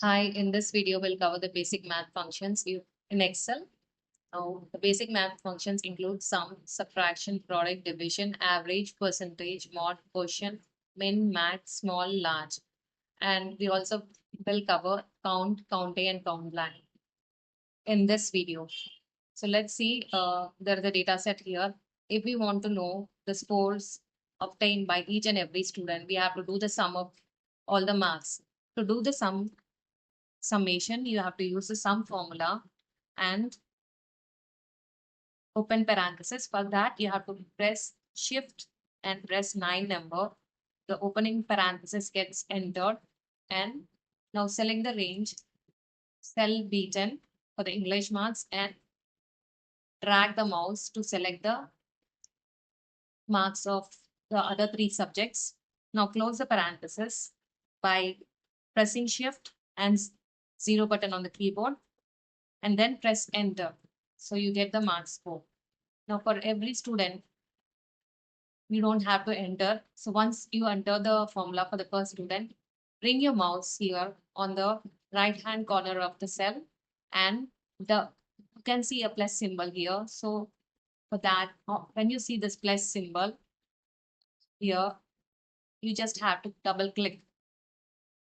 Hi, in this video, we'll cover the basic math functions in Excel. Now, the basic math functions include sum, subtraction, product, division, average, percentage, mod, quotient, min, max, small, large. And we also will cover count, counting, and count line in this video. So let's see, there is a data set here. If we want to know the scores obtained by each and every student, we have to do the sum of all the marks. To do the summation, you have to use the sum formula and open parenthesis. For that, you have to press shift and press 9 number. The opening parenthesis gets entered and now select the range, cell B10 for the English marks and drag the mouse to select the marks of the other three subjects. Now close the parenthesis by pressing shift and zero button on the keyboard and then press enter. So you get the mark score. Now for every student, you don't have to enter. So once you enter the formula for the first student, bring your mouse here on the right hand corner of the cell and the you can see a plus symbol here. So for that, when you see this plus symbol here, you just have to double click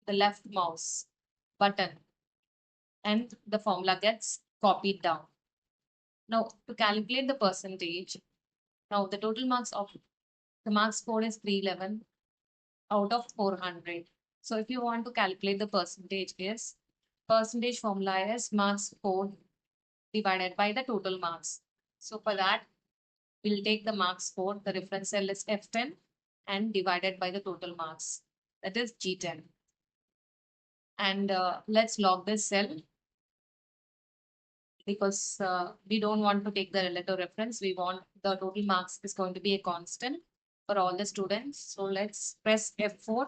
the left mouse button and the formula gets copied down. Now to calculate the percentage, now the total marks of the mark score is 311 out of 400. So if you want to calculate the percentage is percentage formula is marks scored divided by the total marks. So for that, we'll take the marks scored, the reference cell is F10 and divided by the total marks. That is G10. And let's log this cell because we don't want to take the relative reference. We want the total marks is going to be a constant for all the students. So let's press F4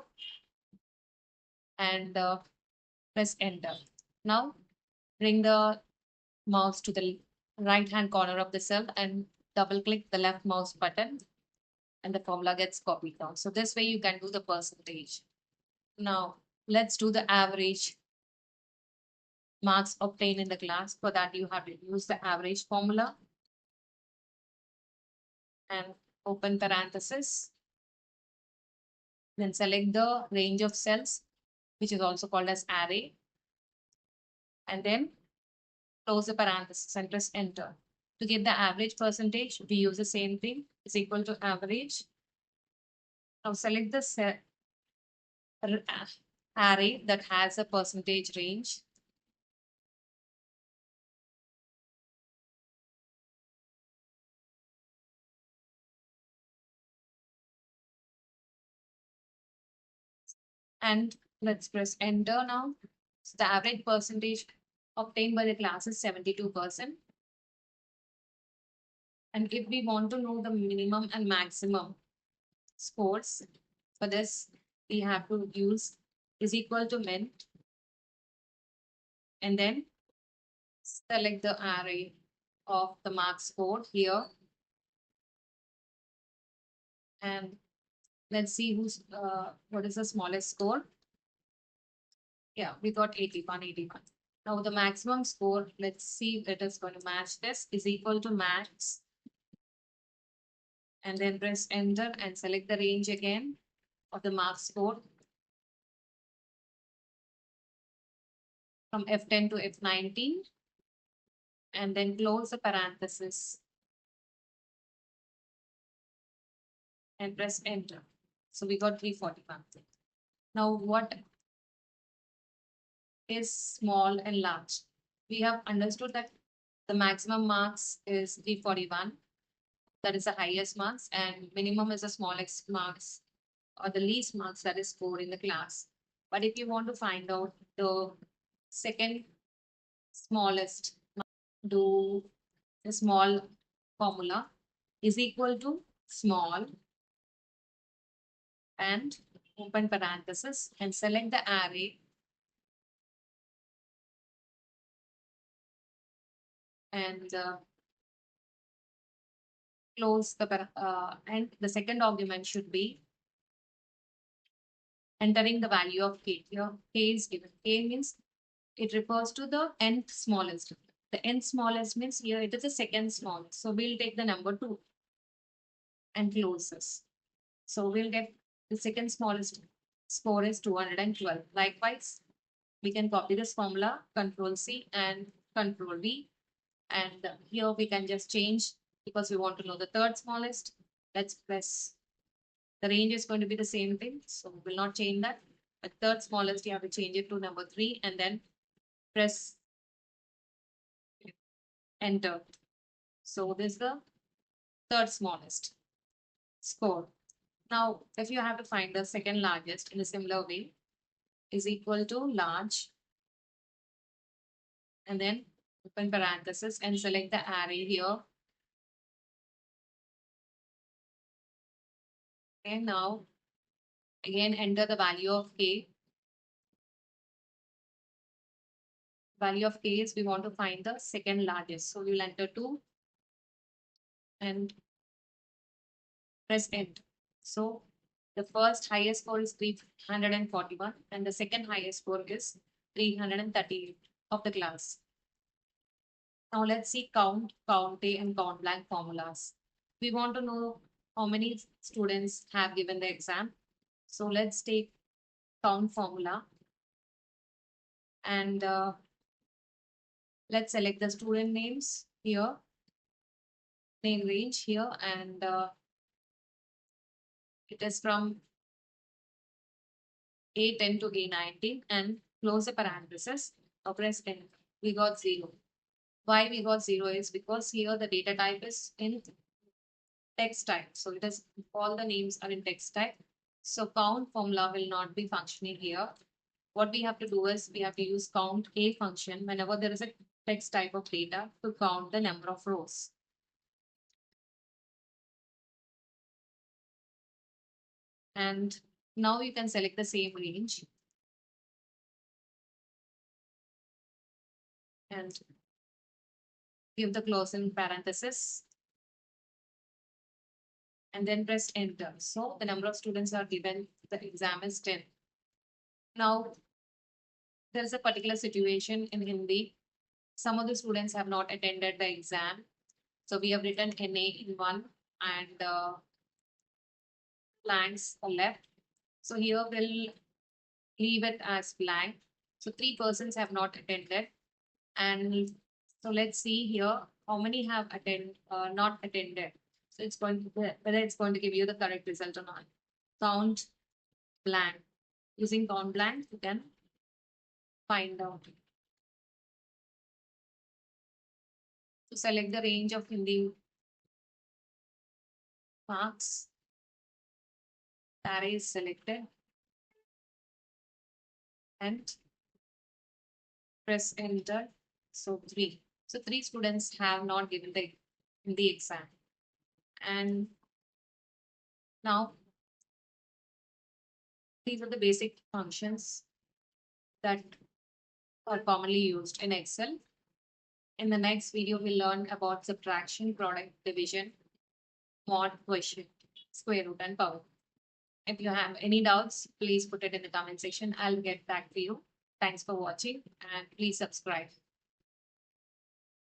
and press enter. Now bring the mouse to the right hand corner of the cell and double click the left mouse button and the formula gets copied down. So this way you can do the percentage. Now let's do the average marks obtained in the class. For that you have to use the average formula and open parenthesis. Then select the range of cells, which is also called as array. And then close the parenthesis and press enter. To get the average percentage, we use the same thing, is equal to average. Now select the array that has a percentage range. And let's press enter now. So the average percentage obtained by the class is 72%. And if we want to know the minimum and maximum scores, for this, we have to use is equal to min and then select the array of the mark score here. And let's see what is the smallest score. Yeah, we got 81, 81. Now the maximum score, let's see if it is going to match this, is equal to max. And then press enter and select the range again of the mark score from F10 to F19. And then close the parenthesis and press enter. So we got 341. Now what is small and large? We have understood that the maximum marks is 341. That is the highest marks and minimum is the smallest marks or the least marks that is 4 in the class. But if you want to find out the second smallest, do the small formula is equal to small and open parenthesis and select the array and close the and the second argument should be entering the value of k. Here k is given. K means it refers to the nth smallest. The nth smallest means here it is the second smallest. So we'll take the number 2 and close this. So we'll get the second smallest score is 212. Likewise, we can copy this formula, Control C and Control V. And here we can just change because we want to know the third smallest. Let's press. The range is going to be the same thing. So we'll not change that. But third smallest, you have to change it to number 3 and then press enter. So this is the third smallest score. Now, if you have to find the second largest in a similar way, is equal to large and then open parenthesis and select the array here. And now again enter the value of k. Value of k is we want to find the second largest. So we'll enter 2 and press enter. So the first highest score is 341 and the second highest score is 338 of the class. Now let's see count, count A and count blank formulas. We want to know how many students have given the exam. So let's take count formula and let's select the student names here, name range here, and it is from A10 to A19 and close the parenthesis or press enter. We got 0. Why we got 0 is because here the data type is in text type. So it is all the names are in text type. So count formula will not be functioning here. What we have to do is we have to use count A function whenever there is a text type of data to count the number of rows. And now you can select the same range and give the closing parenthesis and then press enter. So the number of students are given, the exam is 10. Now, there is a particular situation in Hindi. Some of the students have not attended the exam. So we have written NA in one and blanks are left. So here we'll leave it as blank. So 3 persons have not attended. And so let's see here how many have not attended. So it's going to whether it's going to give you the correct result or not. Count blank. Using count blank, you can find out. So select the range of Hindi marks. Array is selected and press enter. So 3. So 3 students have not given the exam. And now these are the basic functions that are commonly used in Excel. In the next video, we'll learn about subtraction, product, division, mod, quotient, square root, and power. If you have any doubts, please put it in the comment section. I'll get back to you. Thanks for watching and please subscribe.